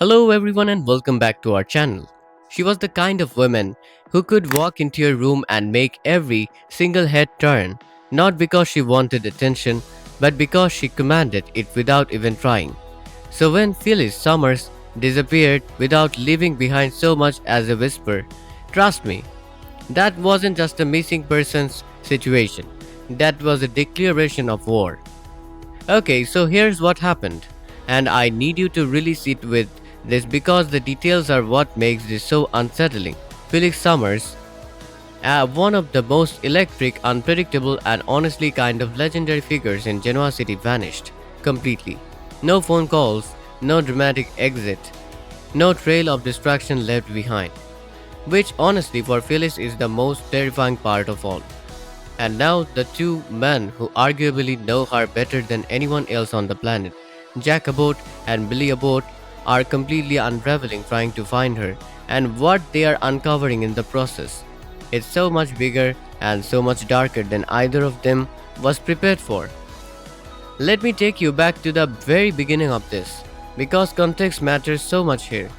Hello, everyone, and welcome back to our channel. She was the kind of woman who could walk into your room and make every single head turn, not because she wanted attention, but because she commanded it without even trying. So, when Phyllis Summers disappeared without leaving behind so much as a whisper, trust me, that wasn't just a missing persons situation, that was a declaration of war. Okay, so here's what happened, and I need you to really sit with this because the details are what makes this so unsettling. Felix Summers, one of the most electric, unpredictable, and honestly kind of legendary figures in Genoa City, vanished completely. No phone calls, no dramatic exit, no trail of distraction left behind, which honestly for Phyllis is the most terrifying part of all. And now the two men who arguably know her better than anyone else on the planet, Jack Abbott and Billy Abbott, are completely unraveling trying to find her and what they are uncovering in the process. It's so much bigger and so much darker than either of them was prepared for. Let me take you back to the very beginning of this, because context matters so much here.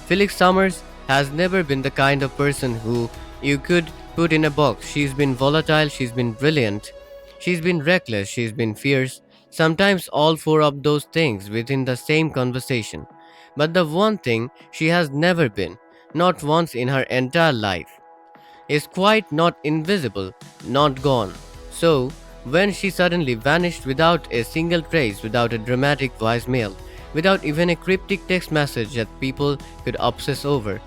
Felix Summers has never been the kind of person who you could put in a box. She's been volatile, she's been brilliant, she's been reckless, she's been fierce, sometimes all four of those things within the same conversation. But the one thing she has never been, not once in her entire life, is quite not invisible, not gone. So, when she suddenly vanished without a single trace, without a dramatic voicemail, without even a cryptic text message that people could obsess over,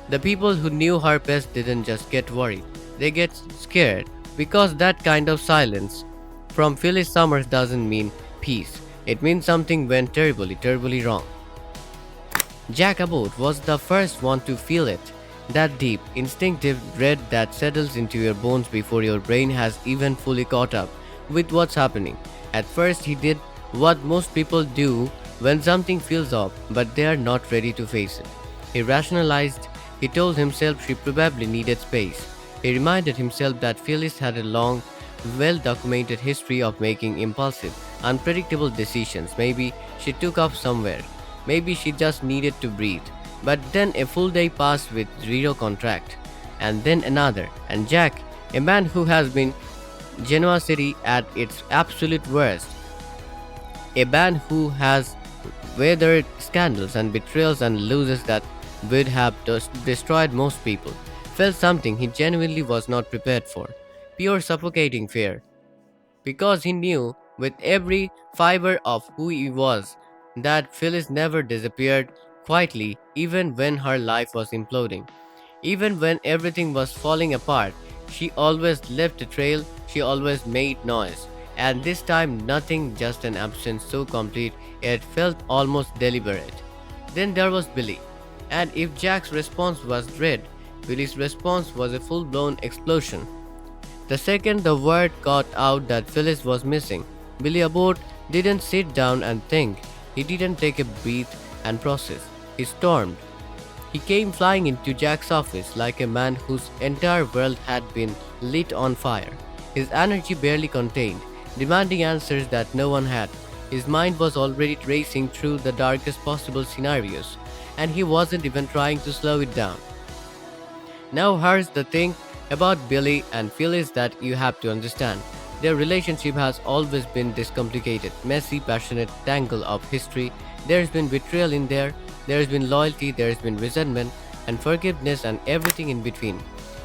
the people who knew her best didn't just get worried, they get scared because that kind of silence from Phyllis Summers doesn't mean peace. It means something went terribly, terribly wrong. Jack Abbott was the first one to feel it. That deep, instinctive dread that settles into your bones before your brain has even fully caught up with what's happening. At first, he did what most people do when something feels off, but they are not ready to face it. He rationalized, he told himself she probably needed space. He reminded himself that Phyllis had a long, well documented history of making impulsive, unpredictable decisions. Maybe she took off somewhere. Maybe she just needed to breathe. But then a full day passed with zero contract. And then another. And Jack, a man who has been Genoa City at its absolute worst, a man who has weathered scandals and betrayals and losses that would have destroyed most people, felt something he genuinely was not prepared for. Pure suffocating fear. Because he knew with every fiber of who he was that Phyllis never disappeared quietly, even when her life was imploding. Even when everything was falling apart, she always left a trail, she always made noise. And this time, nothing, just an absence so complete it felt almost deliberate. Then there was Billy. And if Jack's response was dread, Billy's response was a full blown explosion. The second the word got out that Phyllis was missing, Billy Abbott didn't sit down and think. He didn't take a breath and process. He stormed. He came flying into Jack's office like a man whose entire world had been lit on fire. His energy barely contained, demanding answers that no one had. His mind was already racing through the darkest possible scenarios, and he wasn't even trying to slow it down. Now, here's the thing about Billy and Phyllis that you have to understand. Their relationship has always been this complicated, messy, passionate tangle of history. There's been betrayal in there, there's been loyalty, there's been resentment, and forgiveness, and everything in between.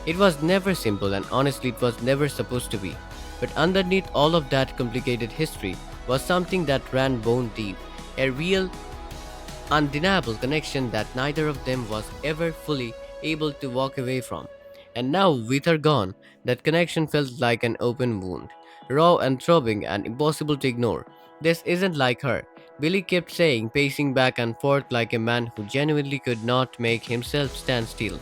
It was never simple, and honestly, it was never supposed to be. But underneath all of that complicated history was something that ran bone deep, a real, undeniable connection that neither of them was ever fully able to walk away from. And now, with her gone, that connection felt like an open wound, raw and throbbing and impossible to ignore. This isn't like her, Billy kept saying, pacing back and forth like a man who genuinely could not make himself stand still.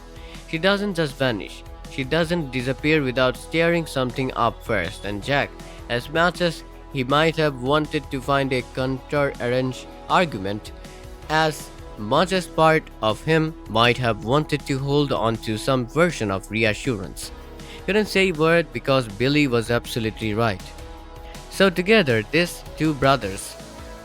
She doesn't just vanish, she doesn't disappear without stirring something up first, and Jack, as much as he might have wanted to find a counter-arranged argument, as much as part of him might have wanted to hold on to some version of reassurance, couldn't say a word because Billy was absolutely right. So together, these two brothers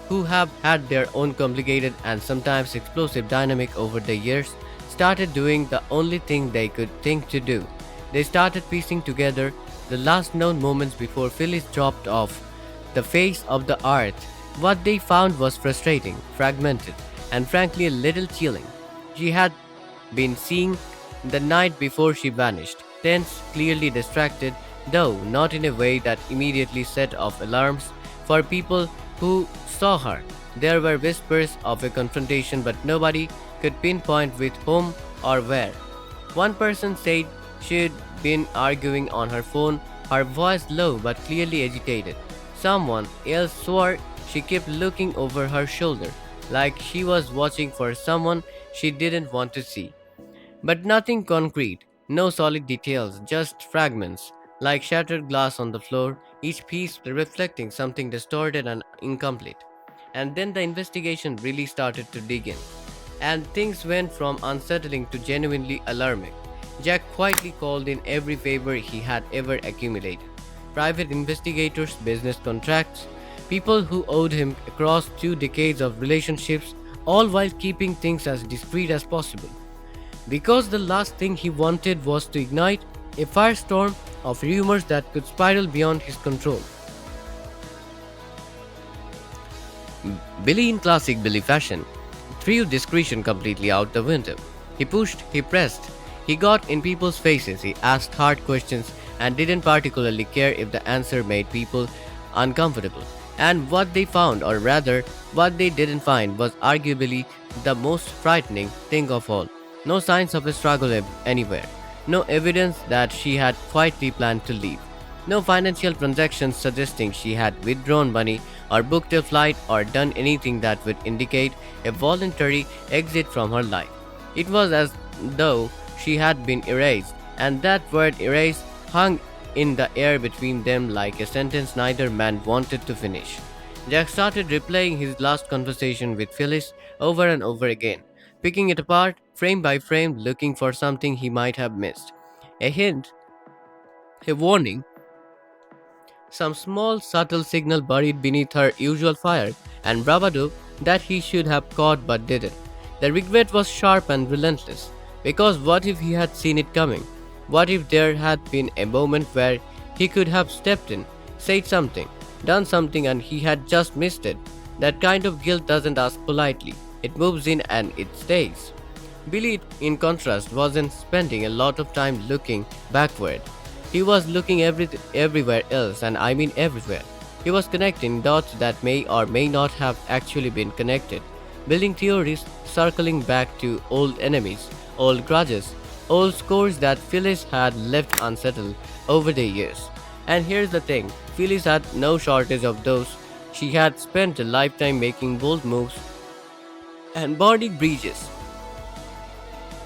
who have had their own complicated and sometimes explosive dynamic over the years, started doing the only thing they could think to do. They started piecing together the last known moments before Phyllis dropped off the face of the earth. What they found was frustrating, fragmented, and frankly a little chilling. She had been seeing the night before she vanished, tense, clearly distracted, though not in a way that immediately set off alarms for people who saw her. There were whispers of a confrontation, but nobody could pinpoint with whom or where. One person said she'd been arguing on her phone, her voice low but clearly agitated. Someone else swore she kept looking over her shoulder, like she was watching for someone she didn't want to see. But nothing concrete, no solid details, just fragments, like shattered glass on the floor, each piece reflecting something distorted and incomplete. And then the investigation really started to dig in, and things went from unsettling to genuinely alarming. Jack quietly called in every favor he had ever accumulated: private investigators, business contracts, people who owed him across 2 decades of relationships, all while keeping things as discreet as possible. Because the last thing he wanted was to ignite a firestorm of rumors that could spiral beyond his control. Billy, in classic Billy fashion, threw discretion completely out the window. He pushed, he pressed, he got in people's faces, he asked hard questions, and didn't particularly care if the answer made people uncomfortable. And what they found, or rather, what they didn't find, was arguably the most frightening thing of all. No signs of a struggle anywhere. No evidence that she had quietly planned to leave. No financial transactions suggesting she had withdrawn money or booked a flight or done anything that would indicate a voluntary exit from her life. It was as though she had been erased, and that word erased hung in the air between them like a sentence neither man wanted to finish. Jack started replaying his last conversation with Phyllis over and over again, picking it apart, frame by frame, looking for something he might have missed. A hint, a warning, some small subtle signal buried beneath her usual fire and bravado that he should have caught but didn't. The regret was sharp and relentless, because what if he had seen it coming? What if there had been a moment where he could have stepped in, said something, done something, and he had just missed it? That kind of guilt doesn't ask politely, it moves in and it stays. Billy, in contrast, wasn't spending a lot of time looking backward. He was looking everywhere else, and I mean everywhere. He was connecting dots that may or may not have actually been connected, building theories, circling back to old enemies, old grudges, old scores that Phyllis had left unsettled over the years. And here's the thing, Phyllis had no shortage of those. She had spent a lifetime making bold moves and burning bridges,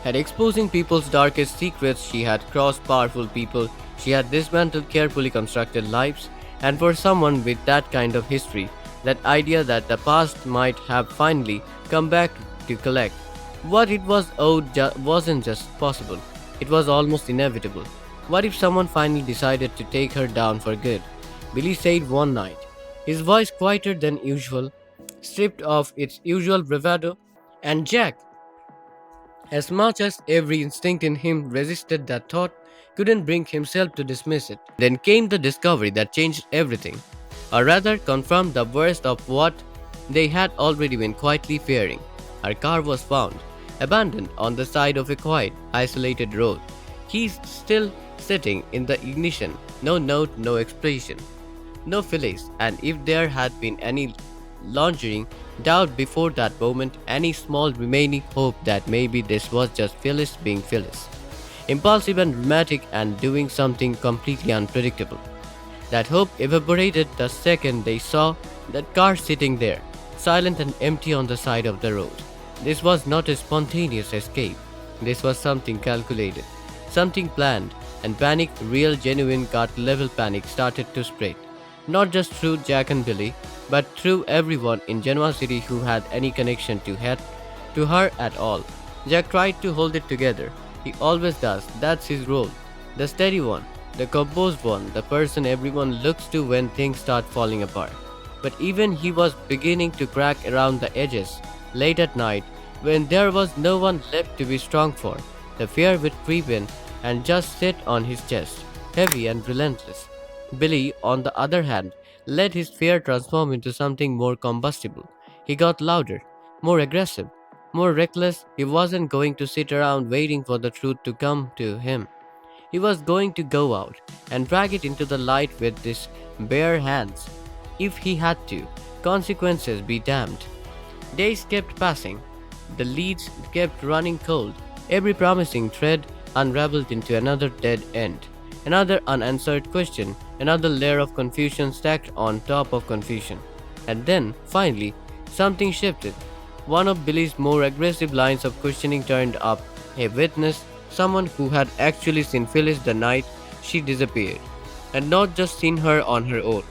had exposing people's darkest secrets, she had crossed powerful people, she had dismantled carefully constructed lives, and for someone with that kind of history, that idea that the past might have finally come back to collect what it was owed wasn't just possible, it was almost inevitable. What if someone finally decided to take her down for good? Billy said one night, his voice quieter than usual, stripped of its usual bravado, and Jack, as much as every instinct in him resisted that thought, couldn't bring himself to dismiss it. Then came the discovery that changed everything, or rather confirmed the worst of what they had already been quietly fearing. Her car was found, abandoned on the side of a quiet, isolated road. Keys still sitting in the ignition, no note, no explanation, no Phyllis, and if there had been any lingering doubt before that moment, any small remaining hope that maybe this was just Phyllis being Phyllis, impulsive and dramatic and doing something completely unpredictable. That hope evaporated the second they saw that car sitting there, silent and empty on the side of the road. This was not a spontaneous escape. This was something calculated, something planned, and panic, real, genuine, gut-level panic started to spread. Not just through Jack and Billy, but through everyone in Genoa City who had any connection to her at all. Jack tried to hold it together. He always does. That's his role. The steady one, the composed one, the person everyone looks to when things start falling apart. but even he was beginning to crack around the edges. Late at night, when there was no one left to be strong for, the fear would creep in and just sit on his chest, heavy and relentless. Billy, on the other hand, let his fear transform into something more combustible. He got louder, more aggressive, more reckless. He wasn't going to sit around waiting for the truth to come to him. He was going to go out and drag it into the light with his bare hands. If he had to, consequences be damned. Days kept passing. The leads kept running cold. Every promising thread unraveled into another dead end. Another unanswered question, another layer of confusion stacked on top of confusion. And then, finally, something shifted. One of Billy's more aggressive lines of questioning turned up. A witness, someone who had actually seen Phyllis the night she disappeared, and not just seen her on her own.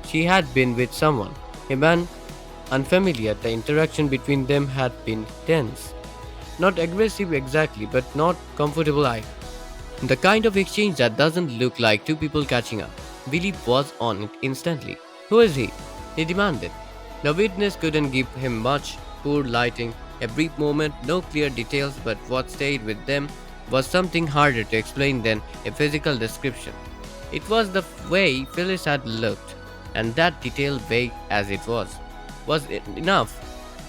She had been with someone, a man unfamiliar. The interaction between them had been tense. Not aggressive exactly, but not comfortable either. The kind of exchange that doesn't look like two people catching up. Billy was on it instantly. Who is he? He demanded. The witness couldn't give him much. Poor lighting, a brief moment, no clear details, but what stayed with them was something harder to explain than a physical description. It was the way Phyllis had looked, and that detail, vague as it was enough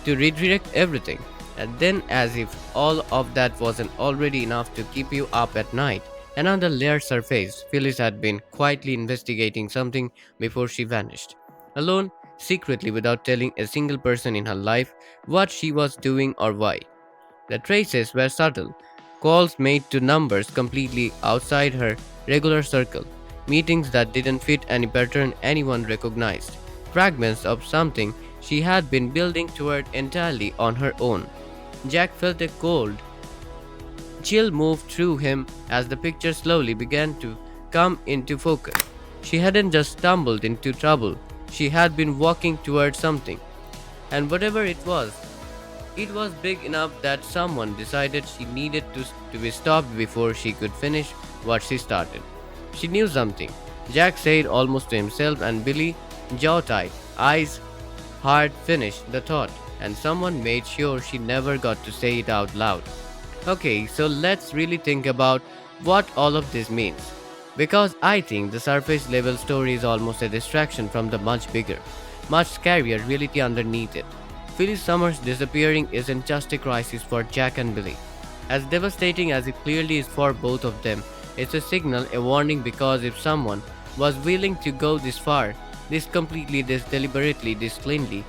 to redirect everything. And then, as if all of that wasn't already enough to keep you up at night, another layer surfaced. Phyllis had been quietly investigating something before she vanished. Alone, secretly, without telling a single person in her life what she was doing or why. The traces were subtle, calls made to numbers completely outside her regular circle, meetings that didn't fit any pattern anyone recognized, fragments of something she had been building toward entirely on her own. Jack felt a cold chill move through him as the picture slowly began to come into focus. She hadn't just stumbled into trouble, she had been walking towards something. And whatever it was big enough that someone decided she needed to be stopped before she could finish what she started. She knew something, Jack said almost to himself, and Billy, jaw tight, eyes hard, finished the thought, and someone made sure she never got to say it out loud. Okay, so let's really think about what all of this means. Because I think the surface level story is almost a distraction from the much bigger, much scarier reality underneath it. Phyllis Summers disappearing isn't just a crisis for Jack and Billy. As devastating as it clearly is for both of them, it's a signal, a warning, because if someone was willing to go this far, this completely, this deliberately, this cleanly,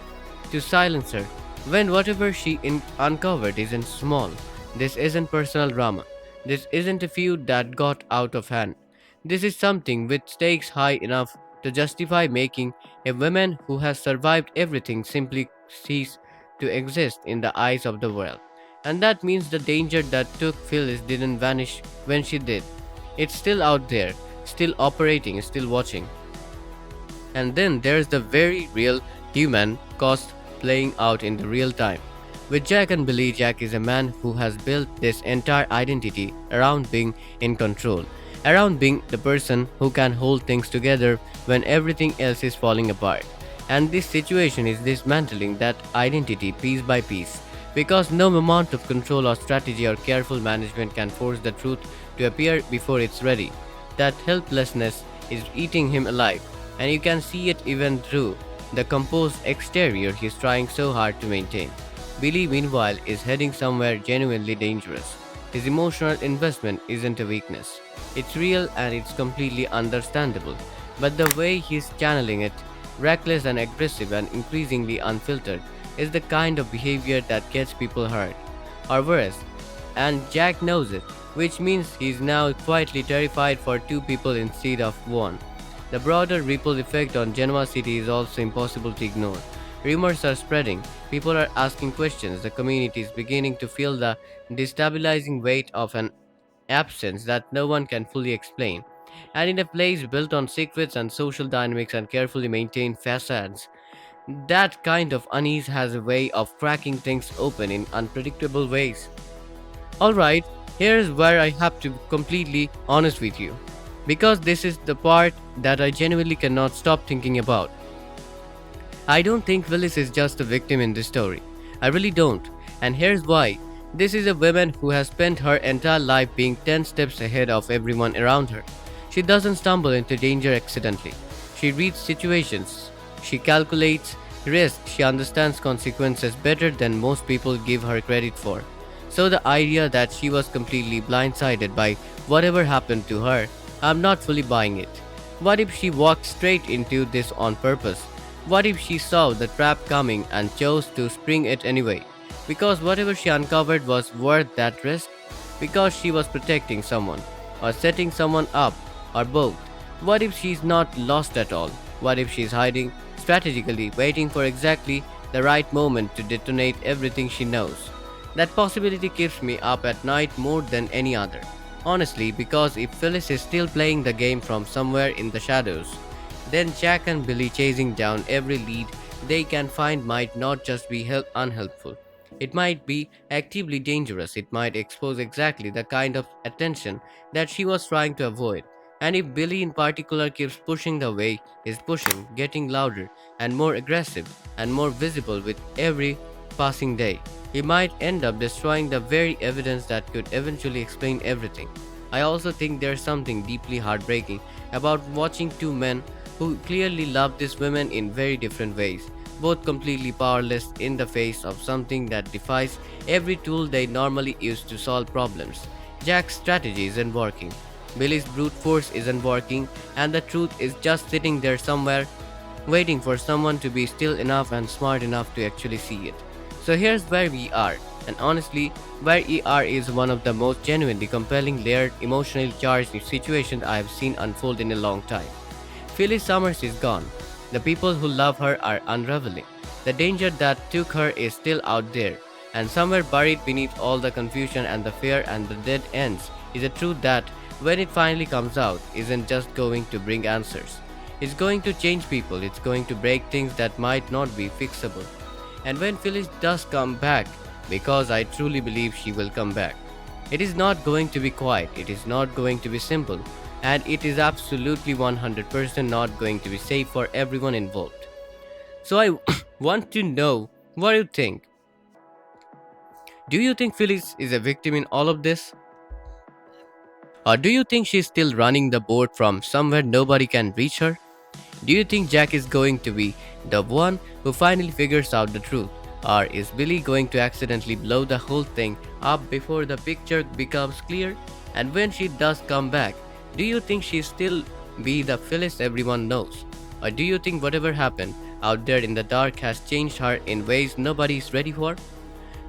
to silence her, when whatever she uncovered isn't small, this isn't personal drama, this isn't a feud that got out of hand. This is something with stakes high enough to justify making a woman who has survived everything simply cease to exist in the eyes of the world. And that means the danger that took Phyllis didn't vanish when she did. It's still out there, still operating, still watching. And then there's the very real human cost playing out in the real time. With Jack and Billy, Jack is a man who has built this entire identity around being in control, around being the person who can hold things together when everything else is falling apart. And this situation is dismantling that identity piece by piece, because no amount of control or strategy or careful management can force the truth to appear before it's ready. That helplessness is eating him alive, and you can see it even through the composed exterior he's trying so hard to maintain. Billy, meanwhile, is heading somewhere genuinely dangerous. His emotional investment isn't a weakness. It's real and it's completely understandable. But the way he's channeling it, reckless and aggressive and increasingly unfiltered, is the kind of behavior that gets people hurt. Or worse. And Jack knows it, which means he's now quietly terrified for two people instead of one. The broader ripple effect on Genoa City is also impossible to ignore. Rumors are spreading, people are asking questions, the community is beginning to feel the destabilizing weight of an absence that no one can fully explain. And in a place built on secrets and social dynamics and carefully maintained facades, that kind of unease has a way of cracking things open in unpredictable ways. Alright, here's where I have to be completely honest with you. Because this is the part that I genuinely cannot stop thinking about. I don't think Phyllis is just a victim in this story. I really don't. And here's why. This is a woman who has spent her entire life being 10 steps ahead of everyone around her. She doesn't stumble into danger accidentally. She reads situations. She calculates risk. She understands consequences better than most people give her credit for. So the idea that she was completely blindsided by whatever happened to her, I'm not fully buying it. What if she walked straight into this on purpose? What if she saw the trap coming and chose to spring it anyway? Because whatever she uncovered was worth that risk? Because she was protecting someone? Or setting someone up? Or both? What if she's not lost at all? What if she's hiding, strategically waiting for exactly the right moment to detonate everything she knows? That possibility keeps me up at night more than any other. Honestly, because if Phyllis is still playing the game from somewhere in the shadows, then Jack and Billy chasing down every lead they can find might not just be unhelpful. It might be actively dangerous. It might expose exactly the kind of attention that she was trying to avoid. And if Billy in particular keeps pushing the way he's pushing, getting louder and more aggressive and more visible with every passing day, he might end up destroying the very evidence that could eventually explain everything. I also think there's something deeply heartbreaking about watching two men who clearly love these women in very different ways, both completely powerless in the face of something that defies every tool they normally use to solve problems. Jack's strategy isn't working, Billy's brute force isn't working, and the truth is just sitting there somewhere, waiting for someone to be still enough and smart enough to actually see it. So here's where we are, and honestly, where ER is one of the most genuinely compelling, layered, emotionally charged situations I have seen unfold in a long time. Phyllis Summers is gone. The people who love her are unraveling. The danger that took her is still out there, and somewhere buried beneath all the confusion and the fear and the dead ends is a truth that, when it finally comes out, isn't just going to bring answers. It's going to change people, it's going to break things that might not be fixable. And when Phyllis does come back, because I truly believe she will come back, it is not going to be quiet, it is not going to be simple, and it is absolutely 100% not going to be safe for everyone involved. So I want to know what you think. Do you think Phyllis is a victim in all of this? Or do you think she's still running the boat from somewhere nobody can reach her? Do you think Jack is going to be the one who finally figures out the truth? Or is Billy going to accidentally blow the whole thing up before the picture becomes clear? And when she does come back, do you think she'll still be the Phyllis everyone knows? Or do you think whatever happened out there in the dark has changed her in ways nobody is ready for?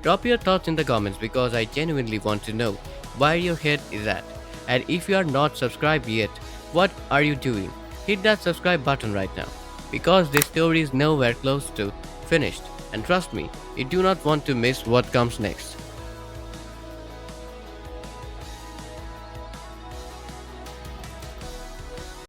Drop your thoughts in the comments because I genuinely want to know where your head is at. And if you are not subscribed yet, what are you doing? Hit that subscribe button right now, because this story is nowhere close to finished, and trust me, you do not want to miss what comes next.